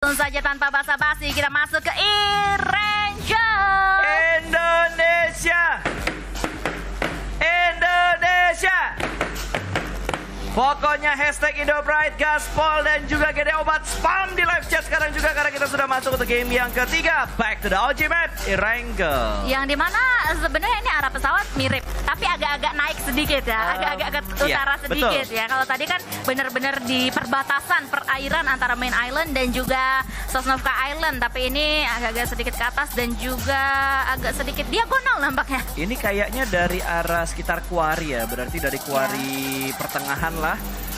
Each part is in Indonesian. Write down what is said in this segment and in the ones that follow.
Langsung saja tanpa basa-basi kita masuk ke E-Ranger. Indonesia. Pokoknya hashtag IndoPride, Gaspol, dan juga GD Obat spam di live chat sekarang juga karena kita sudah masuk untuk game yang ketiga. Back to the OG map, E-Ranger. Yang dimana sebenarnya ini arah pesawat mirip, tapi agak-agak naik sedikit ya, agak-agak ke utara sedikit ya. Kalau tadi kan benar-benar di perbatasan perairan antara Main Island dan juga Sosnovka Island, tapi ini agak-agak sedikit ke atas dan juga agak sedikit diagonal nampaknya. Ini kayaknya dari arah sekitar Kuari ya, berarti dari Kuari pertengahan lah.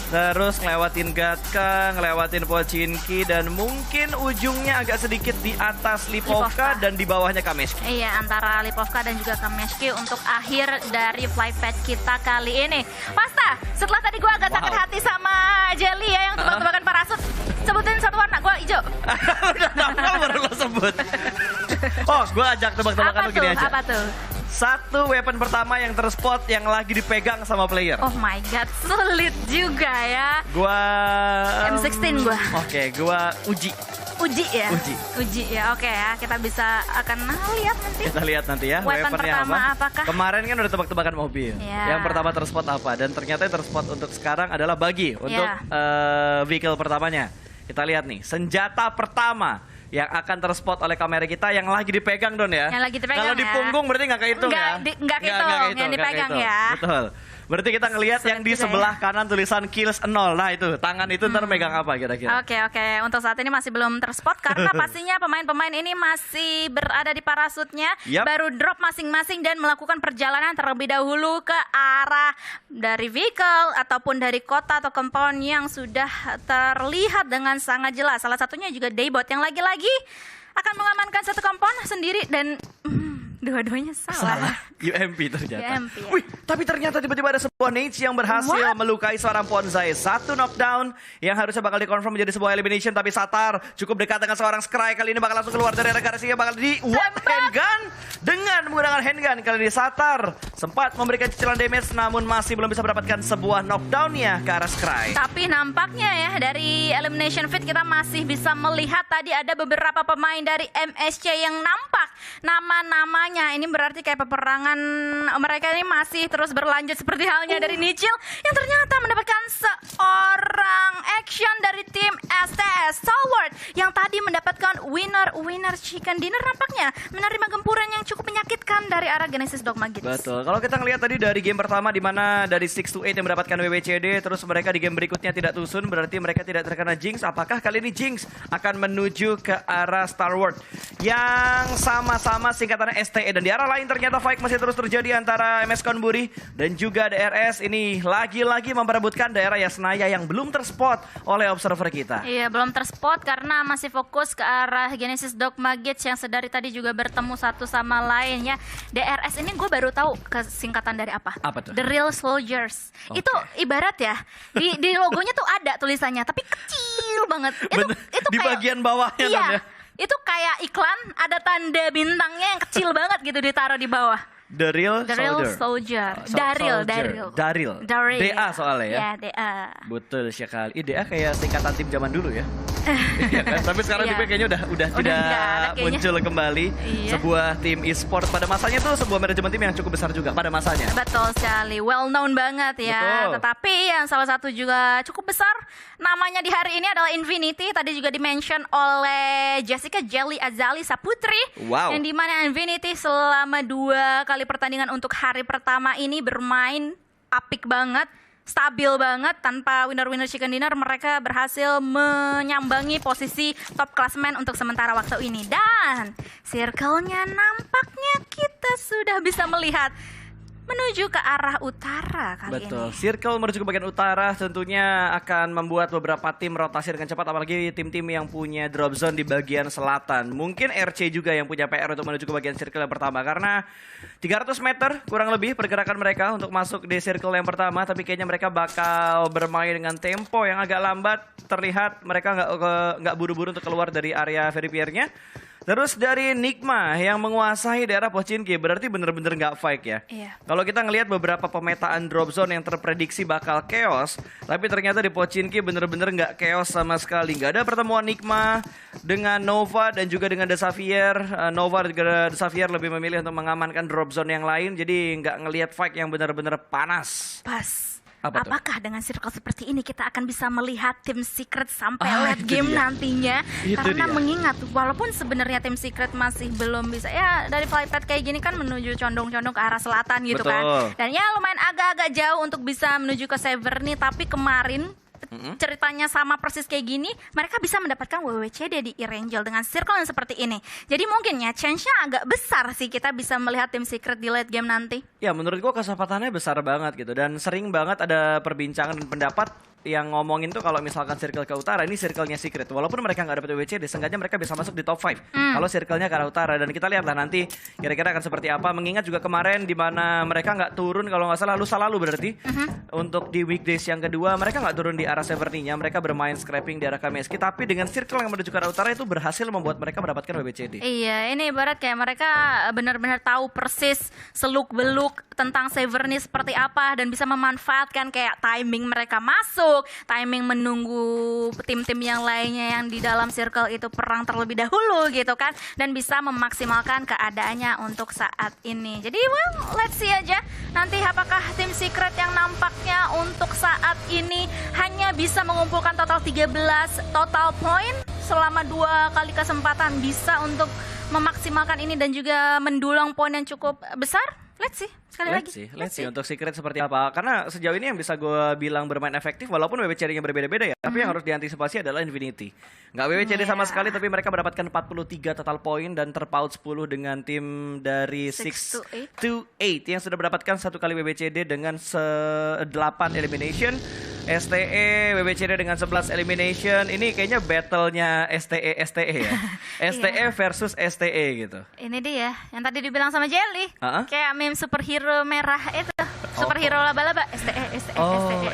Terus ngelewatin Gatka, ngelewatin Pochinki, dan mungkin ujungnya agak sedikit di atas Lipovka dan di bawahnya Kameshki. Iya, antara Lipovka dan juga Kameshki untuk akhir dari flight path kita kali ini. Pasta, setelah tadi gue agak sakit hati sama Jelly ya yang tebak-tebakan parasut. Sebutin satu warna, gue hijau. Udah tahu baru lo sebut. Oh, gue ajak tebak-tebakan begini aja. Apa tuh? Satu weapon pertama yang terspot yang lagi dipegang sama player. Oh my god, sulit juga ya. Gua M16 gua. Oke, gua uji ya. Uji Ya, oke ya. Kita bisa akan lihat nanti. Kita lihat nanti ya. Weapon pertama apakah? Kemarin kan udah tebak-tebakan mobil. Yeah. Yang pertama terspot apa? Dan ternyata yang terspot untuk sekarang adalah buggy untuk vehicle pertamanya. Kita lihat nih, senjata pertama yang akan terspot oleh kamera kita yang lagi dipegang Don ya. Yang lagi dipegang. Kalau di punggung berarti nggak kehitung ya. Nggak kehitung, yang dipegang ya. Betul. Berarti kita ngelihat yang di sebelah kanan tulisan kills 0. Nah itu, tangan itu ntar megang apa kira-kira? Oke. Untuk saat ini masih belum terspot karena pastinya pemain-pemain ini masih berada di parasutnya. Baru drop masing-masing dan melakukan perjalanan terlebih dahulu ke arah dari vehicle ataupun dari kota atau compound yang sudah terlihat dengan sangat jelas. Salah satunya juga Daybot yang lagi-lagi akan mengamankan satu compound sendiri dan dua-duanya salah. UMP ternyata. UMP, ya. Wih, tapi ternyata tiba-tiba ada sebuah nades yang berhasil melukai seorang Ponzai. Satu knockdown yang harusnya bakal dikonfirm menjadi sebuah elimination. Tapi Satar cukup dekat dengan seorang Scry. Kali ini bakal langsung keluar dari area garasinya. Bakal di handgun. Dengan menggunakan handgun. Kali ini Satar sempat memberikan cicilan damage. Namun masih belum bisa mendapatkan sebuah knockdownnya ke arah Scry. Tapi nampaknya ya dari elimination feed kita masih bisa melihat tadi ada beberapa pemain dari MSC yang nampak nama-namanya. Ini berarti kayak peperangan mereka ini masih terus berlanjut seperti halnya dari Nichil yang ternyata mendapatkan seorang action dari tim STS Stalwart yang tadi mendapatkan winner chicken dinner nampaknya menerima gempuran yang cukup menyakitkan dari arah Genesis Dogma Kids. Betul. Kalau kita ngelihat tadi dari game pertama di mana dari 6 to 8 yang mendapatkan WWCD, terus mereka di game berikutnya tidak tusun, berarti mereka tidak terkena Jinx. Apakah kali ini Jinx akan menuju ke arah Stalwart yang sama-sama singkatannya STE, dan di arah lain ternyata fight masih terus terjadi antara MS Konburi dan juga DRS. Ini lagi-lagi memperebutkan daerah Yasnaya yang belum terspot oleh observer kita. Iya, belum terspot karena masih fokus ke arah Genesis Dogma Gates yang sedari tadi juga bertemu satu sama lainnya. DRS ini gue baru tahu kesingkatan dari apa. Apa tuh? The Real Soldiers. Itu ibarat ya di logonya tuh ada tulisannya tapi kecil banget. Itu di kayak, bagian bawahnya. Iya. Ya? Itu kayak iklan, ada tanda bintangnya yang kecil banget gitu ditaruh di bawah. The Real Soldier. Daril. DA soalnya ya. Ya, DA. Betul sekali. DA kayak singkatan tim zaman dulu ya. Iya kan? Tapi sekarang Iya. DP kayaknya udah tidak muncul kembali. Iya. Sebuah tim e-sport pada masanya tuh sebuah manajemen tim yang cukup besar juga pada masanya. Betul sekali, well known banget ya. Betul. Tetapi yang salah satu juga cukup besar namanya di hari ini adalah Infinity. Tadi juga dimention oleh Jessica Jelly Azali Saputri. Wow. Yang dimana Infinity selama 2 kali pertandingan untuk hari pertama ini bermain apik banget. Stabil banget, tanpa winner chicken dinner mereka berhasil menyambangi posisi top klasemen untuk sementara waktu ini. Dan circle-nya nampaknya kita sudah bisa melihat menuju ke arah utara kali Betul. ini. Circle menuju ke bagian utara tentunya akan membuat beberapa tim rotasi dengan cepat, apalagi tim-tim yang punya drop zone di bagian selatan. Mungkin RC juga yang punya PR untuk menuju ke bagian circle yang pertama, karena 300 meter kurang lebih pergerakan mereka untuk masuk di circle yang pertama, tapi kayaknya mereka bakal bermain dengan tempo yang agak lambat. Terlihat mereka nggak buru-buru untuk keluar dari area verifiernya. Terus dari Nigma yang menguasai daerah Pochinki, berarti bener-bener nggak fight ya. Iya. Kalau kita ngelihat beberapa pemetaan drop zone yang terprediksi bakal chaos, tapi ternyata di Pochinki bener-bener nggak chaos sama sekali. Nggak ada pertemuan Nigma dengan Nova dan juga dengan The Xavier. Nova dan juga The Xavier lebih memilih untuk mengamankan drop zone yang lain, jadi nggak ngelihat fight yang bener-bener panas. Pas. Apa tuh? Apakah dengan circle seperti ini kita akan bisa melihat tim Secret sampai late itu game dia. nantinya? Itu Karena dia. mengingat walaupun sebenarnya tim Secret masih belum bisa, ya dari flight path kayak gini kan menuju condong-condong ke arah selatan gitu Betul. kan. Dan ya lumayan agak-agak jauh untuk bisa menuju ke Severny, tapi kemarin ceritanya sama persis kayak gini, mereka bisa mendapatkan WWCD di Erangel dengan circle yang seperti ini. Jadi mungkin ya chance-nya agak besar sih kita bisa melihat tim Secret di late game nanti. Ya menurut gua kesempatannya besar banget gitu, dan sering banget ada perbincangan dan pendapat yang ngomongin tuh kalau misalkan circle ke utara ini circle-nya Secret, walaupun mereka nggak dapat WCD, seenggaknya mereka bisa masuk di top 5 kalau circle-nya ke arah utara. Dan kita lihatlah nanti kira-kira akan seperti apa, mengingat juga kemarin di mana mereka nggak turun kalau nggak salah lusa lalu berarti untuk di weekdays yang kedua mereka nggak turun di arah Severny-nya, mereka bermain scrapping di arah Kameski, tapi dengan circle yang menuju ke arah utara itu berhasil membuat mereka mendapatkan WBCD. Iya, ini ibarat kayak mereka benar-benar tahu persis seluk-beluk tentang Severny seperti apa dan bisa memanfaatkan kayak timing mereka masuk, timing menunggu tim-tim yang lainnya yang di dalam circle itu perang terlebih dahulu gitu kan, dan bisa memaksimalkan keadaannya untuk saat ini. Jadi well, let's see aja nanti apakah tim Secret yang nampaknya untuk saat ini hanya bisa mengumpulkan total 13 total point selama 2 kali kesempatan bisa untuk memaksimalkan ini dan juga mendulang poin yang cukup besar. Let's see. Sekali lagi. Let's see untuk Secret seperti apa. Karena sejauh ini yang bisa gue bilang bermain efektif walaupun WWCD-nya berbeda-beda ya. Tapi yang harus diantisipasi adalah Infinity. Nggak WWCD sama sekali, tapi mereka mendapatkan 43 total poin dan terpaut 10 dengan tim dari 6 to 8 yang sudah mendapatkan 1 kali WWCD dengan 8 elimination. STE, WWCD dengan 11 elimination. Ini kayaknya battle-nya STE ya. STE versus STE gitu. Ini dia yang tadi dibilang sama Jelly. Kayak meme superhero merah itu. Superhero laba-laba STE.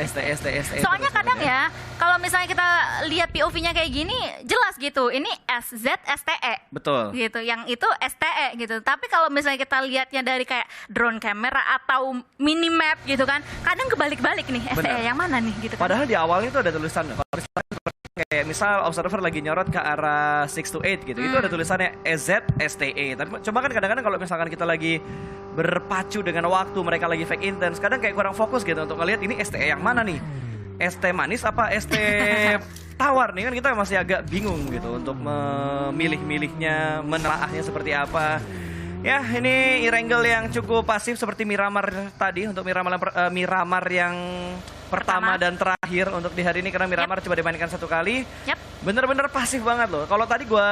STE. Soalnya kadang ya, kalau misalnya kita lihat POV-nya kayak gini, jelas gitu. Ini SZ STE. Betul. Gitu, yang itu STE gitu. Tapi kalau misalnya kita lihatnya dari kayak drone camera atau minimap gitu kan, kadang kebalik-balik nih STE. Benar. Yang mana nih gitu kan. Padahal di awalnya itu ada tulisan. Kayak misal observer lagi nyorot ke arah 6 to 8 gitu. Itu ada tulisannya EZ STE. Tapi cuma kan kadang-kadang kalau misalkan kita lagi berpacu dengan waktu, mereka lagi fake intense, kadang kayak kurang fokus gitu untuk ngelihat ini STE yang mana nih. ST manis apa ST tawar nih, kan kita masih agak bingung gitu untuk memilih-milihnya, menelaahnya seperti apa. Ya, ini Erangel yang cukup pasif seperti Miramar tadi, untuk Miramar yang pertama dan terakhir untuk di hari ini, karena Miramar coba dimainkan 1 kali. Bener-bener pasif banget loh. Kalau tadi gue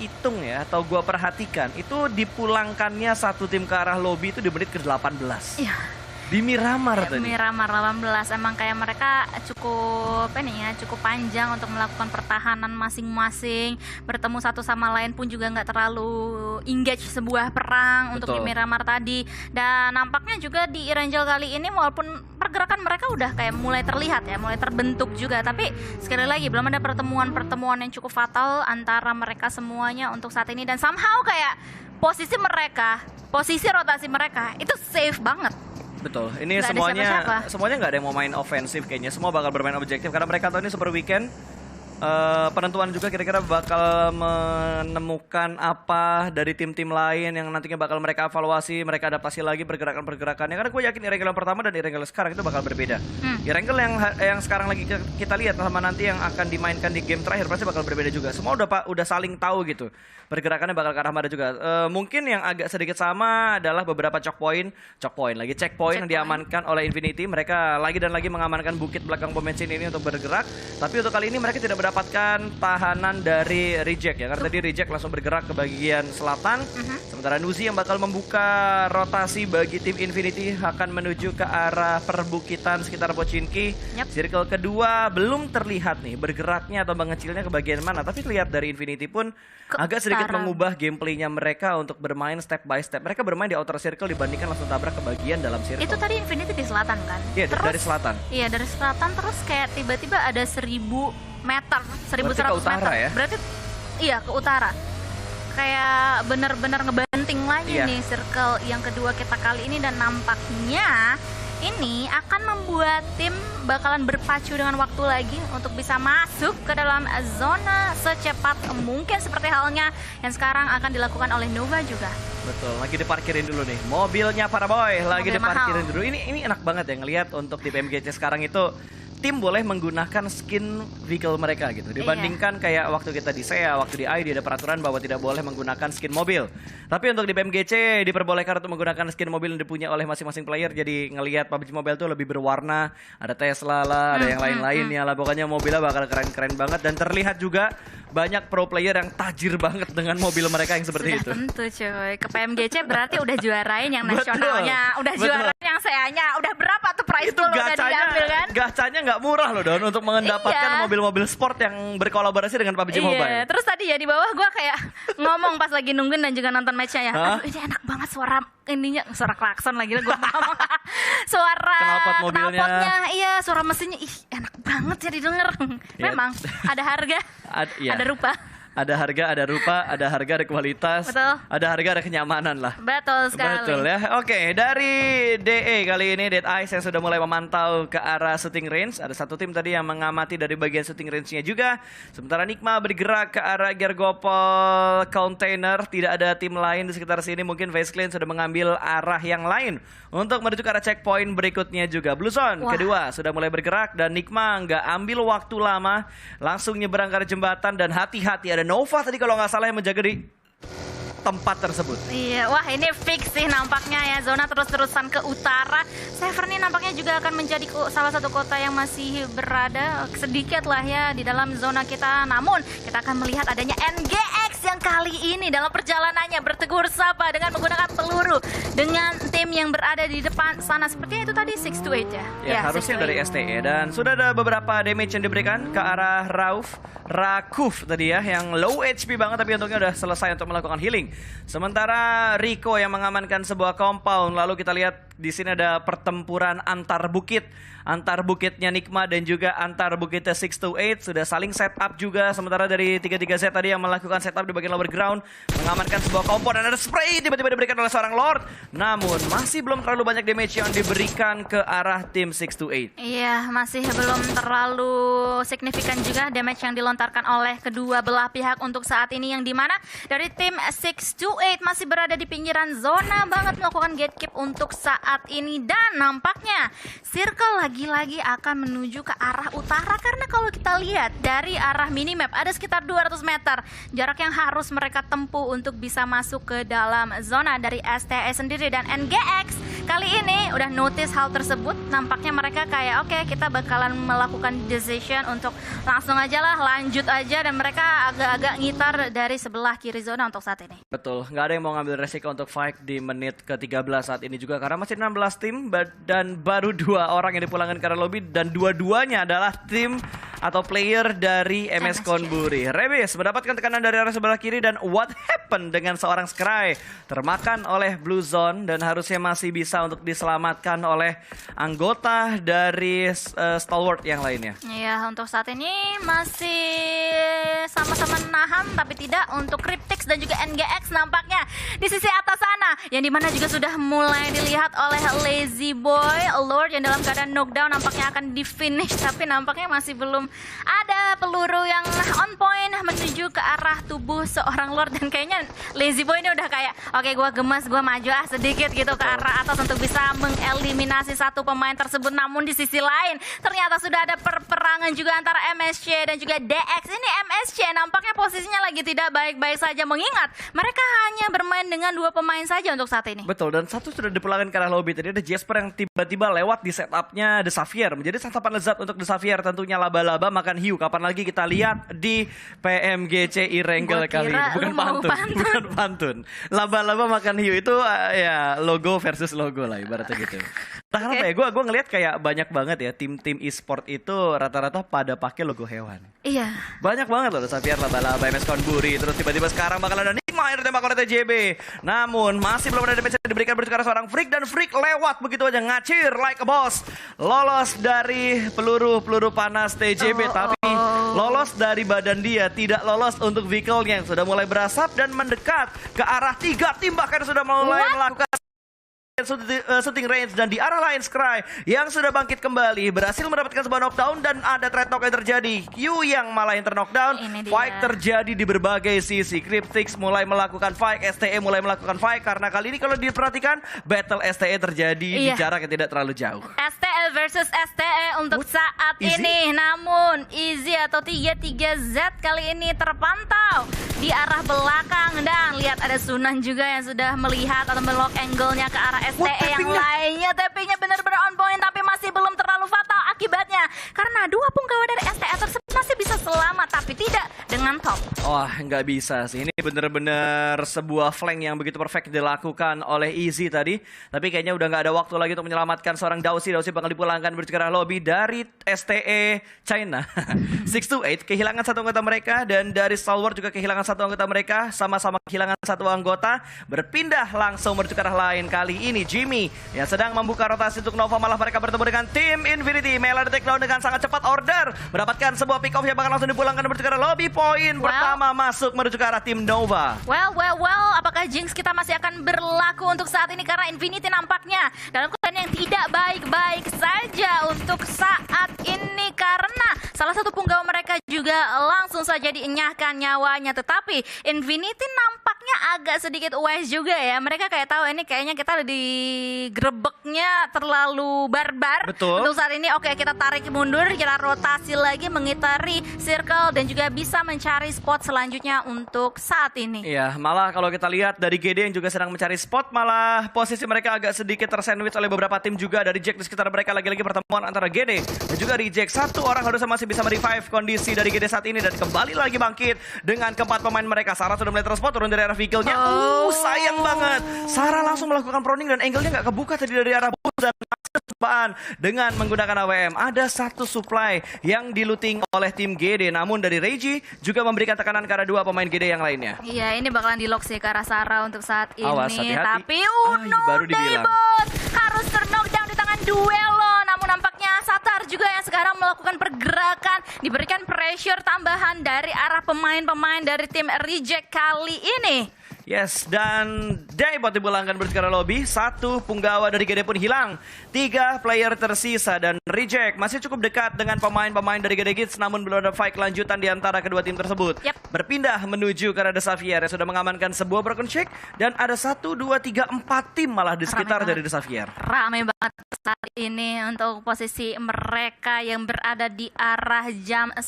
hitung ya, atau gue perhatikan, itu dipulangkannya satu tim ke arah lobby itu di menit ke-18. Iya. Di Miramar tadi. Miramar 18 emang kayak mereka cukup cukup panjang untuk melakukan pertahanan masing-masing, bertemu satu sama lain pun juga nggak terlalu engage sebuah perang. Untuk di Miramar tadi. Dan nampaknya juga di Erangel kali ini walaupun pergerakan mereka udah kayak mulai terlihat ya, mulai terbentuk juga, tapi sekali lagi belum ada pertemuan-pertemuan yang cukup fatal antara mereka semuanya untuk saat ini. Dan somehow kayak posisi rotasi mereka itu safe banget. Betul, ini Nggak semuanya nggak ada yang mau main ofensif kayaknya, semua bakal bermain objektif karena mereka tahu ini Super Weekend. Penentuan juga kira-kira bakal menemukan apa dari tim-tim lain yang nantinya bakal mereka evaluasi, mereka adaptasi lagi pergerakan-pergerakannya. Karena gue yakin Erangel yang pertama dan Erangel sekarang itu bakal berbeda. Erangel yang sekarang lagi kita lihat sama nanti yang akan dimainkan di game terakhir pasti bakal berbeda juga. Semua udah saling tahu gitu. Pergerakannya bakal ke arah mana juga. Mungkin yang agak sedikit sama adalah beberapa checkpoint yang diamankan oleh Infinity. Mereka lagi dan lagi mengamankan bukit belakang pom bensin ini untuk bergerak. Tapi untuk kali ini mereka tidak mendapatkan tahanan dari Reject ya. Karena tadi Reject langsung bergerak ke bagian selatan. Sementara Nuzi yang bakal membuka rotasi bagi tim Infinity akan menuju ke arah perbukitan sekitar Pochinki. Circle kedua belum terlihat nih bergeraknya atau mengecilnya ke bagian mana. Tapi lihat dari Infinity pun agak sedikit mengubah gameplaynya mereka untuk bermain step by step. Mereka bermain di outer circle dibandingkan langsung tabrak ke bagian dalam circle. Itu tadi Infinity di selatan kan? Iya, dari selatan. Iya, dari selatan terus kayak tiba-tiba ada 1000 meter, 1100 ke utara meter. Ya? Berarti iya ke utara. kayak bener-bener ngebanting lagi nih circle yang kedua kita kali ini, dan nampaknya ini akan membuat tim bakalan berpacu dengan waktu lagi untuk bisa masuk ke dalam zona secepat mungkin, seperti halnya yang sekarang akan dilakukan oleh Nova juga. Betul, lagi diparkirin dulu nih mobilnya para boy, lagi Mobil diparkirin mahal. dulu. Ini enak banget ya ngelihat untuk di PMGC sekarang itu tim boleh menggunakan skin vehicle mereka gitu. Dibandingkan kayak waktu kita di SEA, waktu di ID ada peraturan bahwa tidak boleh menggunakan skin mobil. Tapi untuk di PMGC diperbolehkan untuk menggunakan skin mobil yang dipunya oleh masing-masing player. Jadi ngelihat PUBG Mobile tuh lebih berwarna. Ada Tesla lah, ada yang lain-lainnya lah. Pokoknya mobilnya bakal keren-keren banget. Dan terlihat juga banyak pro player yang tajir banget dengan mobil mereka yang seperti Sudah itu. tentu cuy, ke PMGC berarti udah juarain yang Betul, nasionalnya, udah betul. juarain yang SEA-nya, udah berapa tuh prize Itu pool udah diambil kan? gacanya nggak murah loh Don untuk mendapatkan Iya. mobil-mobil sport yang berkolaborasi dengan PUBG Mobile. Iya, terus tadi ya di bawah gue kayak ngomong pas lagi nungguin dan juga nonton matchnya ya. Hah? Aduh, ini enak banget suara ininya, suara klakson lagi gue ngomong. Suara Knalpot mobilnya. knalpotnya, iya suara mesinnya, ih enak banget ya didengar. Iya. Memang ada harga, Iya. ada rupa. Ada harga, ada rupa, ada harga, ada kualitas, Betul. ada harga, ada kenyamanan lah. Betul sekali. Betul ya. Oke, dari DE kali ini Dead Eyes yang sudah mulai memantau ke arah shooting range. Ada satu tim tadi yang mengamati dari bagian shooting range-nya juga. Sementara Nikma bergerak ke arah Gergopol Container. Tidak ada tim lain di sekitar sini. Mungkin Face Clan sudah mengambil arah yang lain untuk menuju ke arah checkpoint berikutnya juga. Blue Zone Wah. kedua sudah mulai bergerak dan Nikma nggak ambil waktu lama, langsung nyeberang ke arah jembatan dan hati-hati ada Nova tadi kalau nggak salah yang menjaga di tempat tersebut. Iya, wah ini fix sih nampaknya ya, zona terus-terusan ke utara. Severn ini nampaknya juga akan menjadi salah satu kota yang masih berada sedikit lah ya di dalam zona kita. Namun kita akan melihat adanya NGX yang kali ini dalam perjalanannya bertegur sapa dengan menggunakan peluru dengan tim yang berada di depan sana. Sepertinya itu tadi 628 ya. Ya, harusnya 628. dari STE dan sudah ada beberapa damage yang diberikan ke arah Rakuf tadi ya yang low HP banget tapi untungnya udah selesai untuk melakukan healing. Sementara Rico yang mengamankan sebuah compound, lalu kita lihat di sini ada pertempuran antar bukitnya Nikma dan juga antar bukitnya 628 sudah saling setup juga. Sementara dari 33Z tadi yang melakukan setup di bagian lower ground mengamankan sebuah compound dan ada spray tiba-tiba diberikan oleh seorang Lord. Namun masih belum terlalu banyak damage yang diberikan ke arah tim 628. Iya, masih belum terlalu signifikan juga damage yang dilontarkan oleh kedua belah pihak untuk saat ini, yang dimana dari tim 628 masih berada di pinggiran zona banget melakukan gatekeep untuk saat ini, dan nampaknya circle lagi-lagi akan menuju ke arah utara karena kalau kita lihat dari arah minimap ada sekitar 200 meter jarak yang harus mereka tempuh untuk bisa masuk ke dalam zona dari STE sendiri. Dan NGX kali ini udah notice hal tersebut, nampaknya mereka kayak oke, kita bakalan melakukan decision untuk langsung aja lah lanjut aja, dan mereka agak-agak ngitar dari sebelah kiri zona untuk saat ini. Betul, nggak ada yang mau ngambil resiko untuk fight di menit ke-13 saat ini juga karena masih 16 tim dan baru 2 orang yang dipulangkan ke arah lobby dan dua-duanya adalah tim atau player dari MS Konburi. Rebis mendapatkan tekanan dari arah sebelah kiri dan what happened dengan seorang Skry termakan oleh Blue Zone dan harusnya masih bisa untuk diselamatkan oleh anggota dari Stalwart yang lainnya. Iya, untuk saat ini masih sama-sama nahan, tapi tidak untuk Cryptix dan juga NGX nampaknya di sisi atas sana, yang dimana juga sudah mulai dilihat oleh Lazy Boy. Lord yang dalam keadaan knockdown nampaknya akan di finish, tapi nampaknya masih belum ada peluru yang on point menuju ke arah tubuh seorang Lord, dan kayaknya Lazy Boy ini udah kayak oke, gua gemas, gua maju sedikit gitu ke arah atas untuk bisa mengeliminasi satu pemain tersebut. Namun di sisi lain ternyata sudah ada perperangan juga antara MSC dan juga DX. Ini MSC nampaknya posisinya lagi tidak baik-baik saja, mengingat mereka hanya bermain dengan 2 pemain saja untuk saat ini. Betul, dan satu sudah dipulangkan ke arah lobby. Tadi ada Jasper yang tiba-tiba lewat di setupnya The Xavier. Menjadi santapan lezat untuk The Xavier tentunya laba-laba makan hiu. Kapan lagi kita lihat di PMGC Irengel Gua kali kira ini. Bukan lu mau pantun, pantun. bukan pantun. Laba-laba makan hiu itu ya logo versus logo lah ibaratnya gitu. Nah, kenapa ya? Gue ngelihat kayak banyak banget ya tim-tim e-sport itu rata-rata pada pakai logo hewan. Iya. Banyak banget loh Xavier, laba-laba, MS Konburi. Terus tiba-tiba sekarang bakal ada Nikma yang ditembak oleh TJB. Namun masih belum ada damage yang diberikan berarti ke arah seorang Freak, dan Freak lewat begitu aja ngacir like a boss. Lolos dari peluru panas TJB, tapi Lolos dari badan dia, tidak lolos untuk vehicle-nya yang sudah mulai berasap dan mendekat ke arah 3 tim, bahkan sudah mulai melakukan shooting range. Dan di arah lain Scry yang sudah bangkit kembali berhasil mendapatkan sebuah knockdown dan ada trade talk yang terjadi. Q yang malah yang terknockdown. Fight terjadi di berbagai sisi. Cryptix mulai melakukan fight, STE mulai melakukan fight karena kali ini kalau diperhatikan battle STE terjadi di jarak yang tidak terlalu jauh. STE versus STE untuk saat ini, namun Easy atau 33Z kali ini terpantau di arah belakang dan lihat ada Sunan juga yang sudah melihat atau melock angle-nya ke arah STE yang lainnya. TP-nya benar-benar on point tapi masih belum terlalu fatal akibatnya karena 2 punggawa dari STE tersebut masih bisa selamat tapi tidak dengan top. Wah, nggak bisa sih. Ini benar-benar sebuah flank yang begitu perfect dilakukan oleh Easy tadi. Tapi kayaknya udah nggak ada waktu lagi untuk menyelamatkan seorang Dausi. Dausi bakal dipulangkan menuju ke arah lobby dari STE China. 628 kehilangan 1 anggota mereka dan dari Stalwart juga kehilangan 1 anggota mereka. Sama-sama kehilangan 1 anggota. Berpindah langsung menuju ke arah lain. Kali ini Jimmy yang sedang membuka rotasi untuk Nova, malah mereka bertemu dengan tim Infinity. Mela di takedown dengan sangat cepat, Order mendapatkan sebuah pick off yang bakal langsung dipulangkan menuju ke arah lobby. Poin pertama masuk menuju ke arah tim Nova. Well, apakah Jinx kita masih akan berlaku untuk saat ini karena Infinity nampaknya dalam keadaan yang tidak baik-baik saja untuk saat ini karena salah satu punggawa mereka juga langsung saja dienyahkan nyawanya. Tetapi Infinity nampaknya agak sedikit wise juga ya. Mereka kayak tahu ini kayaknya kita digrebeknya terlalu barbar. Betul. Untuk saat ini oke, kita tarik mundur, kita rotasi lagi mengitari circle dan juga bisa mencari spot selanjutnya untuk saat ini. Iya, malah kalau kita lihat dari GD yang juga sedang mencari spot, malah posisi mereka agak sedikit tersandwich oleh beberapa tim juga. Dari Jack di sekitar mereka lagi-lagi pertemuan antara GD dan juga Reject. 1 orang harusnya masih bisa merevive kondisi dari GD saat ini dan kembali lagi bangkit dengan keempat pemain mereka. Sarah sudah mulai terspot turun dari arah vehicle-nya. Sayang banget. Sarah langsung melakukan proning dan angle-nya nggak kebuka tadi dari arah bus dan dengan menggunakan AWM. Ada 1 supply yang diluting oleh tim GD, namun dari Reggie juga memberikan tekanan ke arah 2 pemain GD yang lainnya. Iya, ini bakalan di-lock sih ke arah Sarah untuk saat ini. Awas, hati-hati. Tapi baru dibilang. Daybot harus ter-knockdown di tangan Duelo. Namun nampaknya Satar juga yang sekarang melakukan pergerakan, diberikan pressure tambahan dari arah pemain-pemain dari tim Reject kali ini. Yes, dan Daybot dipulangkan bersekarang lobby. 1 punggawa dari GD pun hilang. 3 player tersisa dan Reject masih cukup dekat dengan pemain-pemain dari GD Kids, namun belum ada fight lanjutan di antara kedua tim tersebut. Berpindah menuju ke arah The Xavier yang sudah mengamankan sebuah broken check dan ada 1, 2, 3, 4 tim malah di sekitar dari The Xavier. Ramai banget saat ini untuk posisi mereka yang berada di arah jam 1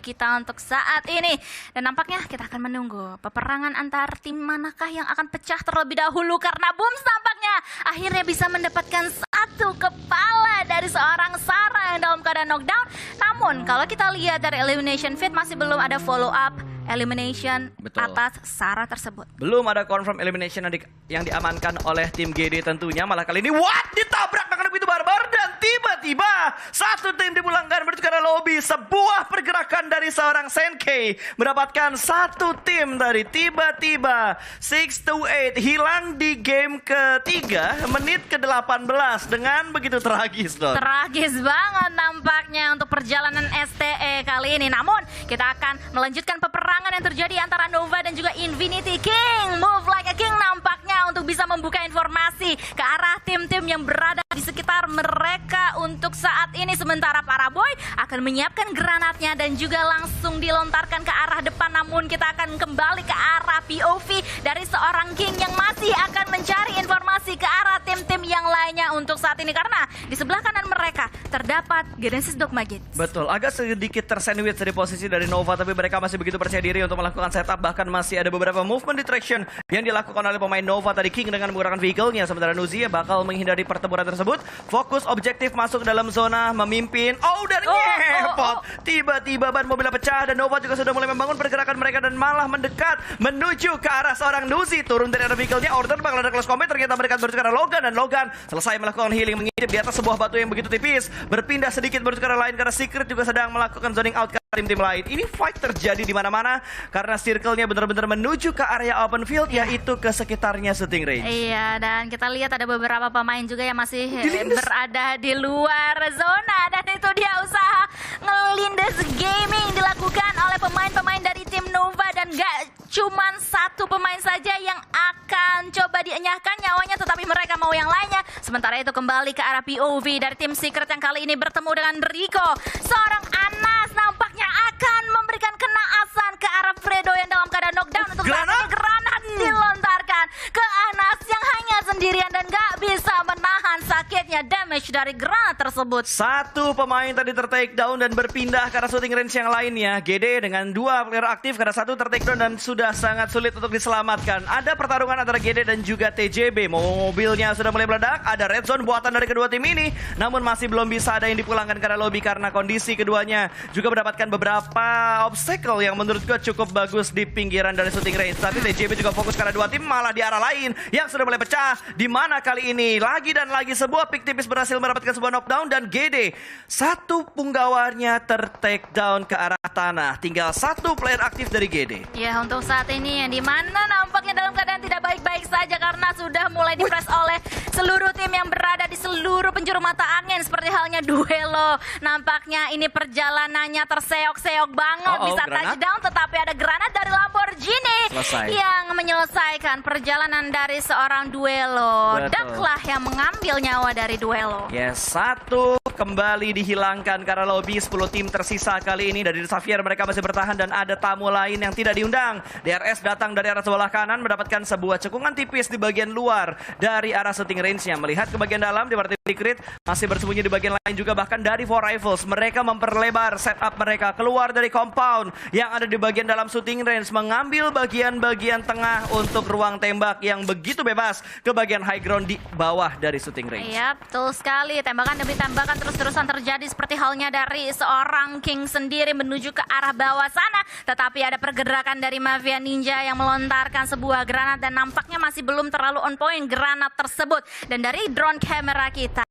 kita untuk saat ini. Dan nampaknya kita akan menunggu peperangan antar tim manakah yang akan pecah terlebih dahulu karena Booms nampaknya akhirnya bisa mendapatkan 1 kepala dari seorang Sarah yang dalam keadaan knockdown. Namun kalau kita lihat dari elimination feed masih belum ada follow up elimination atas Sarah tersebut. Belum ada confirm elimination yang diamankan oleh tim GD tentunya. Malah kali ini ditabrak dengan begitu barbar dan tiba-tiba 1 tim dipulangkan menuju ke arah lobby. Sebuah pergerakan dari seorang Senkei mendapatkan 1 tim dari tiba-tiba 628 hilang di game ketiga menit ke-18 dengan begitu tragis. Tragis banget nampaknya untuk perjalanan STE kali ini. Namun kita akan melanjutkan peperangan yang terjadi antara Nova dan juga Infinity. King move like a king nampaknya untuk bisa membuka informasi ke arah tim-tim yang berada di sekitar mereka untuk saat ini. Sementara para boy akan menyiapkan granatnya dan juga langsung dilontarkan ke arah depan. Namun kita akan kembali ke arah POV dari seorang King yang masih akan mencari informasi ke arah tim-tim yang lainnya untuk saat ini karena di sebelah kanan mereka terdapat Genesis Dogma Gates. Betul, agak sedikit tersandwich dari posisi dari Nova, tapi mereka masih begitu percaya diri untuk melakukan setup. Bahkan masih ada beberapa movement detection yang dilakukan oleh pemain Nova tadi. King dengan menggunakan vehicle-nya, sementara Nuzia bakal menghindari pertempuran tersebut. Fokus objektif masuk dalam zona memimpin. Dan ngepot. Tiba-tiba ban mobilnya pecah dan Nova juga sudah mulai membangun pergerakan mereka dan malah mendekat menuju ke arah seorang Nuzi. Turun dari arah vehicle-nya, Order bakal ada close combat. Ternyata mereka menuju ke arah Logan dan Logan selesai melakukan healing mengintip di atas sebuah batu yang begitu tipis. Berpindah sedikit menuju ke arah lain karena Secret juga sedang melakukan zoning out. tim-tim lain. Ini fight terjadi di mana-mana karena circle-nya benar-benar menuju ke area open field, yaitu ke sekitarnya shooting range. Iya, dan kita lihat ada beberapa pemain juga yang masih Dilindes. berada di luar zona. Dan itu dia usaha ngelindes gaming dilakukan oleh pemain-pemain dari tim Nova. Dan gak cuman satu pemain saja yang akan coba dienyahkan nyawanya, tetapi mereka mau yang lainnya. Sementara itu kembali ke arah POV dari tim Secret yang kali ini bertemu dengan Rico. Seorang Anas nampaknya akan memberikan kenaasan ke arah Fredo yang dalam keadaan knockdown. Untuk saat ini granat dilontarkan ke Anas yang hanya sendirian dan gak bisa menahan sakitnya damage dari granat tersebut. Satu pemain tadi ter-take down dan berpindah ke arah shooting range yang lainnya. GD dengan 2 player aktif karena satu ter-take down dan sudah sangat sulit untuk diselamatkan. Ada pertarungan antara GD dan juga TJB. Mobilnya sudah mulai meledak. Ada red zone buatan dari kedua tim ini. Namun masih belum bisa ada yang dipulangkan ke arah lobby karena kondisi keduanya juga mendapatkan beberapa obstacle yang menurut gue cukup bagus di pinggiran dari shooting range. Tapi TJB juga fokus karena dua tim malah di arah lain yang sudah mulai pecah. Di mana kali ini lagi dan lagi sebuah pick tipis berhasil mendapatkan sebuah knockdown dan GD satu punggawarnya ter-take down ke arah tanah. Tinggal satu player aktif dari GD. Ya, untuk saat ini yang dimana nampaknya dalam keadaan tidak baik-baik saja karena sudah mulai dipres oleh seluruh tim yang berada di seluruh penjuru mata angin. Seperti halnya Duelo. Nampaknya ini perjalanannya terseok-seok banget. Bisa granat. touchdown, tetapi ada granat dari Lamborghini Selesai. yang menyelesaikan perjalanan dari seorang Duelo. Betul. Daklah yang mengambil nyawa dari Duelo. Yes, satu kembali dihilangkan karena lobby 10 tim tersisa kali ini. Dari Xavier mereka masih bertahan dan ada tamu lain yang tidak diundang. DRS datang dari arah sebelah kanan mendapatkan sebuah cekungan tipis di bagian luar dari arah shooting range-nya. Melihat ke bagian dalam di partai Secret masih bersembunyi di bagian lain juga, bahkan dari Four Rifles. Mereka memperlebar setup mereka keluar dari compound yang ada di bagian dalam shooting range, mengambil bagian-bagian tengah untuk ruang tembak yang begitu bebas ke bagian high ground di bawah dari shooting range. Iya, betul sekali. Tembakan demi tembakan terus-terusan terjadi seperti halnya dari seorang King sendiri menuju ke arah bawah sana. Tetapi ada pergerakan dari Mafia Ninja yang melontarkan sebuah granat dan nampaknya masih belum terlalu on point granat tersebut. Dan dari drone kamera kita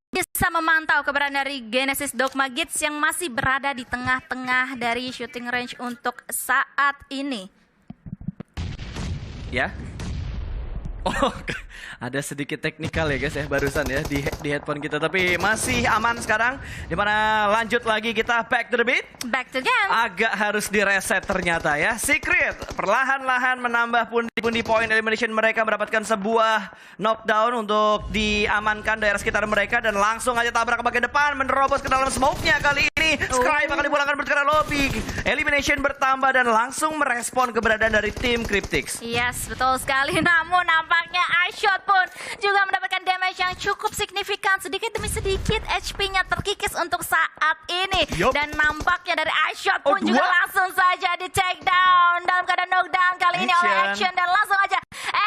bisa memantau keberadaan dari Genesis Dogma Gits yang masih berada di tengah-tengah dari shooting range untuk saat ini. Ya. Oh, ada sedikit teknikal ya guys ya barusan ya di headphone kita, tapi masih aman sekarang. Dimana lanjut lagi kita back to the beat. Back to game. Agak harus direset ternyata ya. Secret perlahan-lahan menambah pundi-pundi poin elimination mereka, mendapatkan sebuah knockdown untuk diamankan daerah sekitar mereka dan langsung aja tabrak ke bagian depan, menerobos ke dalam smoke-nya kali ini. Scry bakal dipulangkan berkara lobby. Elimination bertambah dan langsung merespon keberadaan dari tim Cryptix. Yes, betul sekali. Namun nampaknya iShot pun juga mendapatkan damage yang cukup signifikan. Sedikit demi sedikit HP-nya terkikis untuk saat ini. Yup. Dan nampaknya dari iShot pun Oh, juga dua. langsung saja di take down dalam keadaan knockdown kali ini oleh Action. Dan langsung aja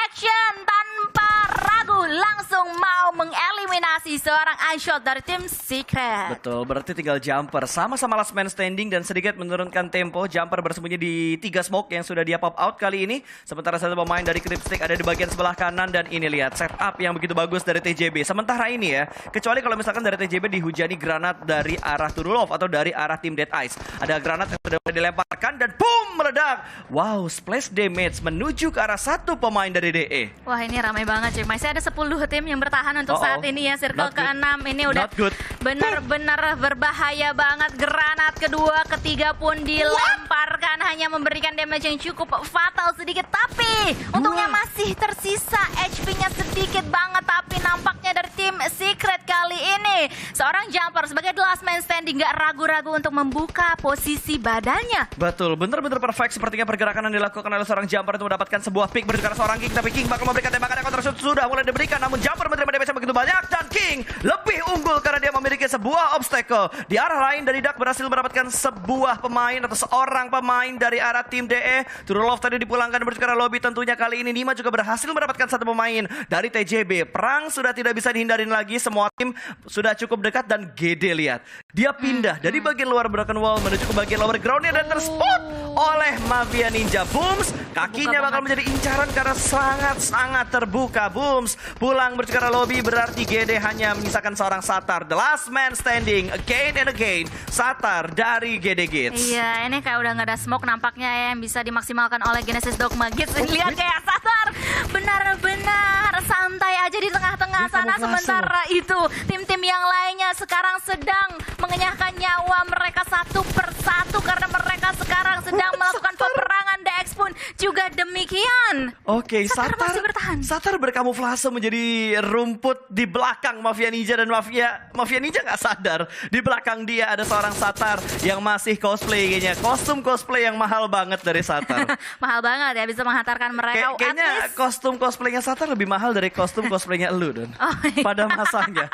Action tanpa ragu langsung mau mengeliminasi seorang iShot dari tim Secret. Betul, berarti tinggal Jumper sama-sama last man standing dan sedikit menurunkan tempo. Jumper bersembunyi di 3 smoke yang sudah dia pop out kali ini. Sementara satu pemain dari Cryptix ada di bagian sebelah kanan dan ini lihat setup yang begitu bagus dari TJB. Sementara ini ya, kecuali kalau misalkan dari TJB dihujani granat dari arah Turulov atau dari arah tim Dead Eyes. Ada granat yang sudah dilemparkan dan boom, meledak. Wow, splash damage menuju ke arah satu pemain dari DE. Wah, ini ramai banget cuy. Masih ada 10 tim yang bertahan untuk Uh-oh. saat ini ya. Circle Not good. ke-6 ini udah Not good. benar-benar berbahaya banget. Granat kedua, ketiga pun dilemparkan, hanya memberikan damage yang cukup fatal sedikit. Tapi untungnya masih tersisa HP-nya sedikit banget. Tapi nampaknya dari tim Secret kali ini seorang Jumper sebagai the last man standing gak ragu-ragu untuk membuka posisi badannya. Betul, benar-benar perfect sepertinya pergerakan yang dilakukan oleh seorang Jumper itu mendapatkan sebuah pick berdekatan seorang King, tapi King bakal memberikan tembakan yang counter shoot sudah mulai diberikan, namun Jumper menerima damage yang begitu banyak dan King lebih unggul karena dia memiliki sebuah obstacle. Di arah lain dari Duck berhasil mendapatkan sebuah pemain atau seorang pemain dari arah tim DE. Turulov tadi dipulangkan menuju ke arah lobby, tentunya kali ini Nima juga berhasil mendapatkan satu pemain dari TJB. Perang sudah tidak bisa dihindarin lagi, semua tim sudah cukup dekat dan GD lihat. Dia pindah dari bagian luar Broken Wall menuju ke bagian lower groundnya dan terspot oleh Mafia Ninja. Booms, kakinya bakal menjadi incaran karena sangat-sangat terbuka. Booms pulang menuju ke lobby, berarti GD hanya menyisakan seorang Satar. The last man standing again and again. Satar dari GD Gates. Iya, ini kayak udah nggak ada smoke nampaknya ya yang bisa dimaksimalkan oleh Genesis Dogma Gates. Lihat kayak Satar benar-benar santai aja di tengah-tengah sana. Sementara itu tim-tim yang lainnya sekarang sedang mengenyahkan nyawa mereka satu persatu karena mereka sekarang sedang melakukan peperangan. DX pun juga demikian. Oke, Satar masih bertahan. Satar berkamuflase menjadi rumput di belakang Mafia Ninja dan Mafia Ninja nggak sadar di belakang dia ada seorang Satar yang masih cosplay kayaknya. Kostum cosplay yang mahal banget dari Satar. Mahal banget ya, bisa menghantarkan mereka. Kayaknya kostum cosplaynya Satar lebih mahal dari kostum cosplaynya elu, Don. Oh, iya. Pada masanya.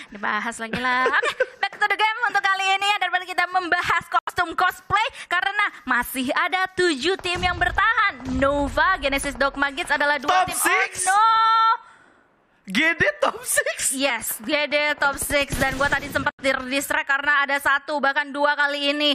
Dibahas lagi lah. Oke, back to the game untuk kali ini ya, daripada kita membahas kostum cosplay karena masih ada 7 tim yang bertahan. Nova, Genesis Dogma Gates adalah 2 Top tim. 6? Oh no. GD top 6? Yes, GD top 6 dan gue tadi sempat distract karena ada 1 bahkan 2 kali ini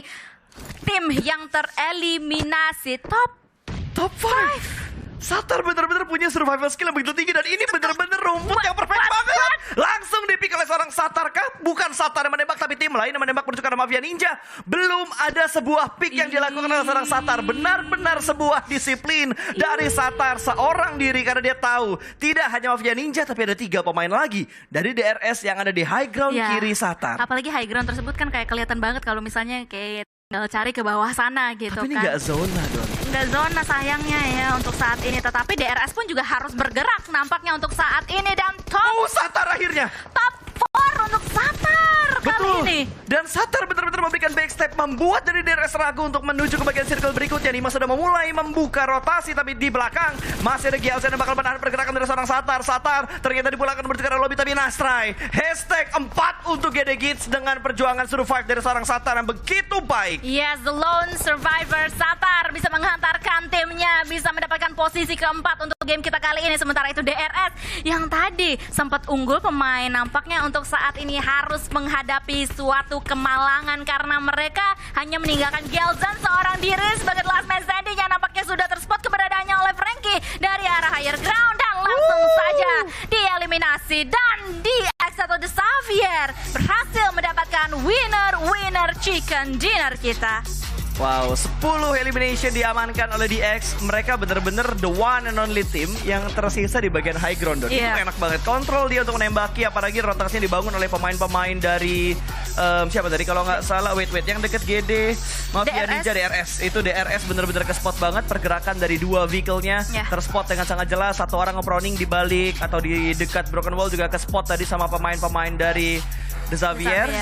tim yang tereliminasi. Top 5. Satar benar-benar punya survival skill yang begitu tinggi dan ini benar-benar rumput yang perfect banget. Langsung dipick oleh seorang Satar kah? Bukan Satar yang menembak tapi tim lain yang menembak menuju ke arah Mafia Ninja. Belum ada sebuah pick yang dilakukan oleh seorang Satar. Benar-benar sebuah disiplin dari Satar seorang diri karena dia tahu tidak hanya Mafia Ninja tapi ada 3 pemain lagi dari DRS yang ada di high ground Ya, kiri Satar. apalagi high ground tersebut kan kayak kelihatan banget kalau misalnya kayak tinggal cari ke bawah sana gitu Tapi ini kan. nggak zona, Don. Nggak zona sayangnya ya untuk saat ini. Tetapi DRS pun juga harus bergerak nampaknya untuk saat ini. Dan Satar akhirnya. top 4 untuk Satar kali ini. Dan Satar benar-benar memberikan backstep, membuat dari DRS ragu untuk menuju ke bagian circle berikutnya. Nima sudah memulai membuka rotasi, tapi di belakang masih ada GLZ yang bakal menahan pergerakan dari seorang Satar. Satar ternyata dipulangkan menuju ke arah lobby, tapi Nastrai. Hashtag 4 untuk GD Gates dengan perjuangan survive dari seorang Satar yang begitu baik. Yes, the lone survivor Satar bisa menghantarkan timnya, bisa mendapatkan posisi keempat untuk game kita kali ini. Sementara itu DRS yang tadi sempat unggul pemain nampaknya untuk saat ini harus menghadapi suatu kemalangan karena mereka hanya meninggalkan Gelzan seorang diri sebagai last man standing yang nampaknya sudah terspot keberadaannya oleh Frankie dari arah higher ground dan langsung saja dieliminasi. Dan di X1 The Xavier berhasil mendapatkan winner chicken dinner kita. Wow, 10 elimination diamankan oleh DX. Mereka benar-benar the one and only team yang tersisa di bagian high ground. Itu enak banget. Kontrol dia untuk menembaki, apalagi rotasinya dibangun oleh pemain-pemain dari siapa tadi kalau nggak salah, wait yang deket GD Mafia Ninja DRS. Itu DRS benar-benar ke spot banget, pergerakan dari 2 vehicle-nya terspot dengan sangat jelas. 1 orang nge-proning di balik atau di dekat Broken Wall juga ke spot tadi sama pemain-pemain dari The Xavier.